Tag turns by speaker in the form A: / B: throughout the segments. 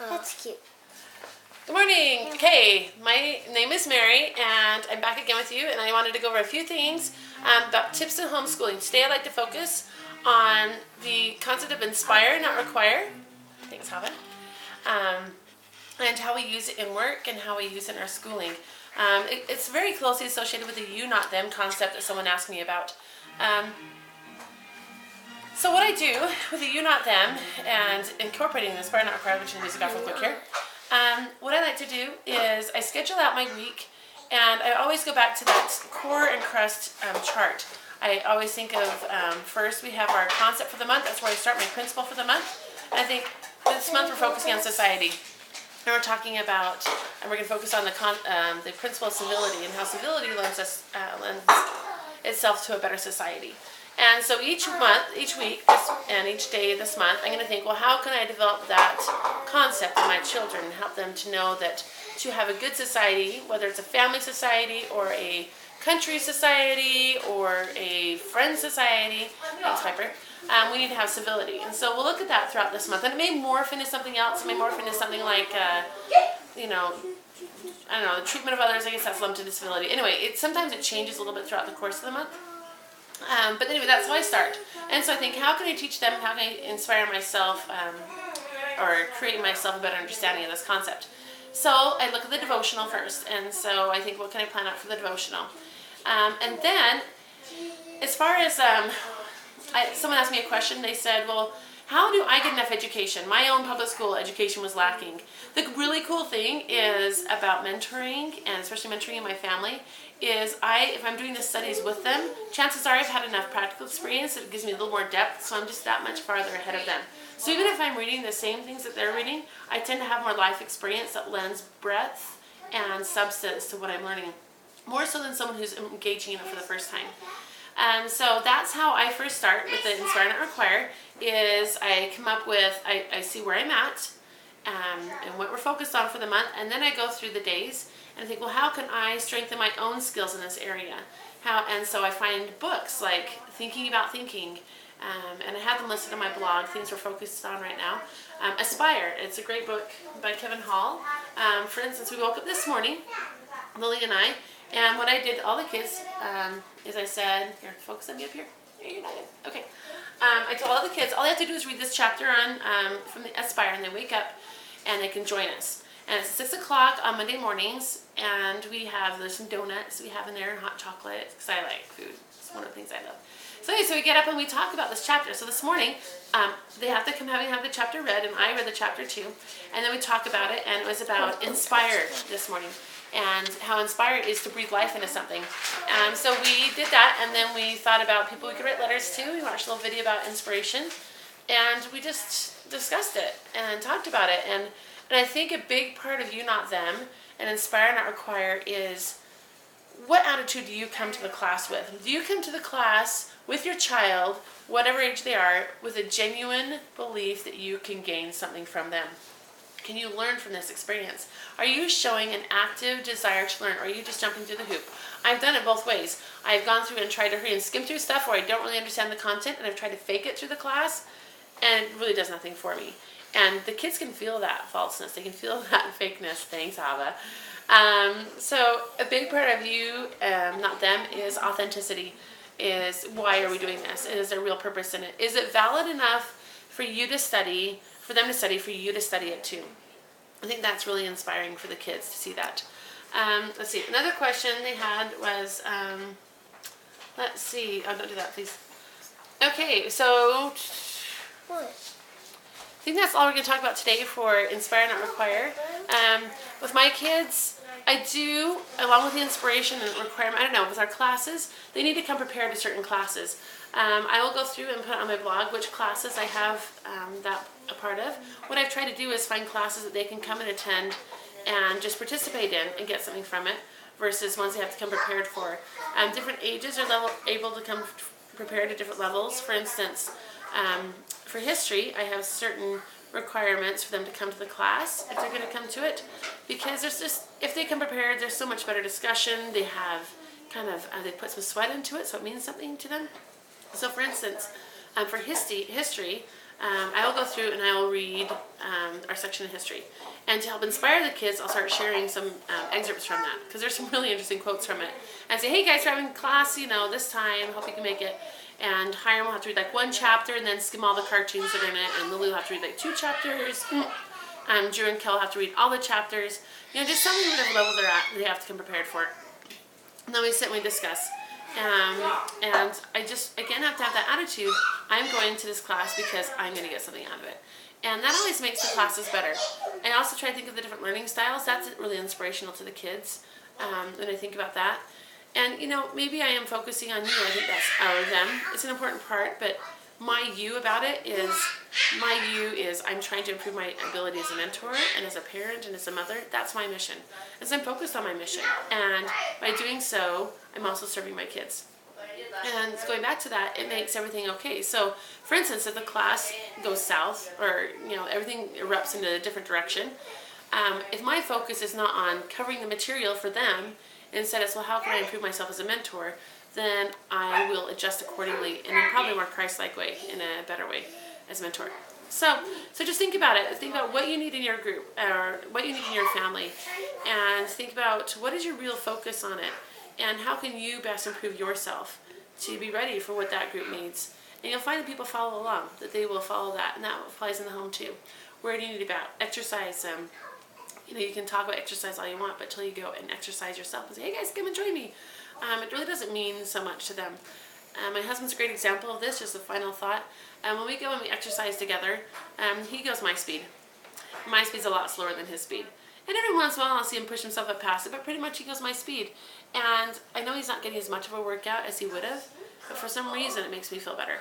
A: That's cute.
B: Good morning. Okay, my name is Mary, and I'm back again with you, and I wanted to go over a few things about tips in homeschooling. Today I'd like to focus on the concept of inspire, not require. Thanks, Hava. And how we use it in work and how we use it in our schooling. It's very closely associated with the you, not them concept that someone asked me about. So what I do with the you, not them, and incorporating the inspire, not require, which is music off real quick here, what I like to do is I schedule out my week, and I always go back to that core and crust chart. I always think of, first we have our concept for the month. That's where I start my principle for the month. And I think this month we're focusing on society. And we're talking about, and we're going to focus on the principle of civility and how civility lends itself to a better society. And so each month, each week, and each day this month, I'm going to think, well, how can I develop that concept in my children and help them to know that to have a good society, whether it's a family society or a country society or a friend society, thanks, Piper, we need to have civility. And so we'll look at that throughout this month. And it may morph into something else. It may morph into something like, I don't know, the treatment of others. I guess that's lumped into civility. Anyway, sometimes it changes a little bit throughout the course of the month. But anyway, that's how I start. And so I think, how can I teach them? How can I inspire myself or create myself a better understanding of this concept? So I look at the devotional first. And so I think, what can I plan out for the devotional? And then, as far as, someone asked me a question. They said, well, how do I get enough education? My own public school education was lacking. The really cool thing is about mentoring, and especially mentoring in my family, is if I'm doing the studies with them, chances are I've had enough practical experience that it gives me a little more depth, so I'm just that much farther ahead of them. So even if I'm reading the same things that they're reading, I tend to have more life experience that lends breadth and substance to what I'm learning, more so than someone who's engaging in it for the first time. So that's how I first start with the inspire, not require, is I come up with, I see where I'm at, and what we're focused on for the month, and then I go through the days and think, well, how can I strengthen my own skills in this area? And so I find books like Thinking About Thinking, and I have them listed on my blog, things we're focused on right now. Aspire, it's a great book by Kevin Hall. For instance, we woke up this morning, Lily and I, and what I did to all the kids is I said, here, focus on me up here. You're not in. Okay. I told all the kids, all they have to do is read this chapter on from the Aspire, and they wake up and they can join us. And it's 6 o'clock on Monday mornings, and there's some donuts we have in there and hot chocolate, because I like food. It's one of the things I love. So anyway, so we get up and we talk about this chapter. So this morning, they have to come have the chapter read, and I read the chapter too. And then we talk about it, and it was about inspired this morning, and how inspired is to breathe life into something. So we did that, and then we thought about people we could write letters to. We watched a little video about inspiration, and we just discussed it and talked about it. And I think a big part of you, not them, and inspire, not require, is what attitude do you come to the class with? Do you come to the class with your child, whatever age they are, with a genuine belief that you can gain something from them? Can you learn from this experience? Are you showing an active desire to learn, or are you just jumping through the hoop? I've done it both ways. I've gone through and tried to hurry and skim through stuff where I don't really understand the content, and I've tried to fake it through the class, and it really does nothing for me. And the kids can feel that falseness. They can feel that fakeness. Thanks, Ava. So a big part of you, not them, is authenticity. Is why are we doing this? Is there real purpose in it? Is it valid enough for you to study, for them to study, for you to study it too? I think that's really inspiring for the kids to see that. Let's see. Another question they had was, let's see. Oh, don't do that, please. Okay, so I think that's all we're going to talk about today for Inspire, Not Require. With my kids, I do, along with the inspiration and requirement, I don't know, with our classes, they need to come prepared to certain classes. I will go through and put on my blog which classes I have that a part of. What I've tried to do is find classes that they can come and attend and just participate in and get something from it, versus ones they have to come prepared for. Different ages are able to come prepared at different levels. For instance, for history, I have certain requirements for them to come to the class if they're going to come to it, because if they come prepared, there's so much better discussion. They have they put some sweat into it, so it means something to them. So for instance, for history, I will go through and I will read our section of history. And to help inspire the kids, I'll start sharing some excerpts from that, because there's some really interesting quotes from it. And say, hey guys, we're having class, this time, hope you can make it. And Hiram will have to read like one chapter and then skim all the cartoons that are in it, and Lily will have to read like 2 chapters. Drew and Kel have to read all the chapters. Just something whatever level they're at, they have to come prepared for it. And then we sit and we discuss. And I just, again, have to have that attitude. I'm going to this class because I'm going to get something out of it. And that always makes the classes better. I also try to think of the different learning styles. That's really inspirational to the kids when I think about that. And, maybe I am focusing on you. I think that's our them. It's an important part, but my you about it is, I'm trying to improve my ability as a mentor and as a parent and as a mother. That's my mission. As I'm focused on my mission. And by doing so, I'm also serving my kids. And going back to that, it makes everything okay. So, for instance, if the class goes south or, everything erupts in a different direction, if my focus is not on covering the material for them, instead it's, well, how can I improve myself as a mentor, then I will adjust accordingly in a probably more Christ-like way, in a better way as a mentor. So just think about it. Think about what you need in your group or what you need in your family, and think about what is your real focus on it, and how can you best improve yourself to be ready for what that group needs. And you'll find that people follow along, that they will follow that, and that applies in the home too. Where do you need about exercise? You can talk about exercise all you want, but till you go and exercise yourself and say, hey guys, come and join me. It really doesn't mean so much to them. My husband's a great example of this, just a final thought. When we go and we exercise together, he goes my speed. My speed's a lot slower than his speed. And every once in a while I'll see him push himself up past it, but pretty much he goes my speed. And I know he's not getting as much of a workout as he would have, but for some reason it makes me feel better,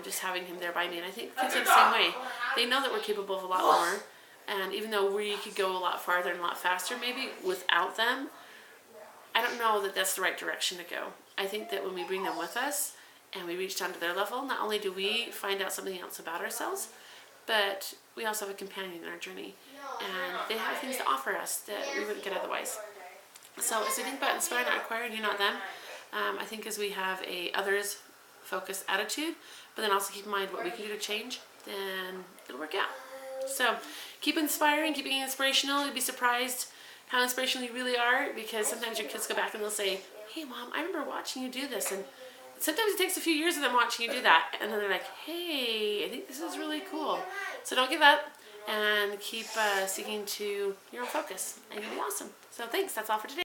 B: just having him there by me. And I think kids are the same way. They know that we're capable of a lot more, and even though we could go a lot farther and a lot faster maybe without them, I don't know that that's the right direction to go. I think that when we bring them with us and we reach down to their level, not only do we find out something else about ourselves, but we also have a companion in our journey, and they have things to offer us that we wouldn't get otherwise. So as we think about inspire, not acquire, you not them, I think as we have a others-focused attitude, but then also keep in mind what we can do to change, then it'll work out. So keep inspiring, keep being inspirational. You'll be surprised how inspirational you really are, because sometimes your kids go back and they'll say, hey mom, I remember watching you do this, and sometimes it takes a few years of them watching you do that, and then they're like, hey, I think this is really cool. So don't give up, and keep seeking to your own focus, and you'll be awesome. So thanks, that's all for today.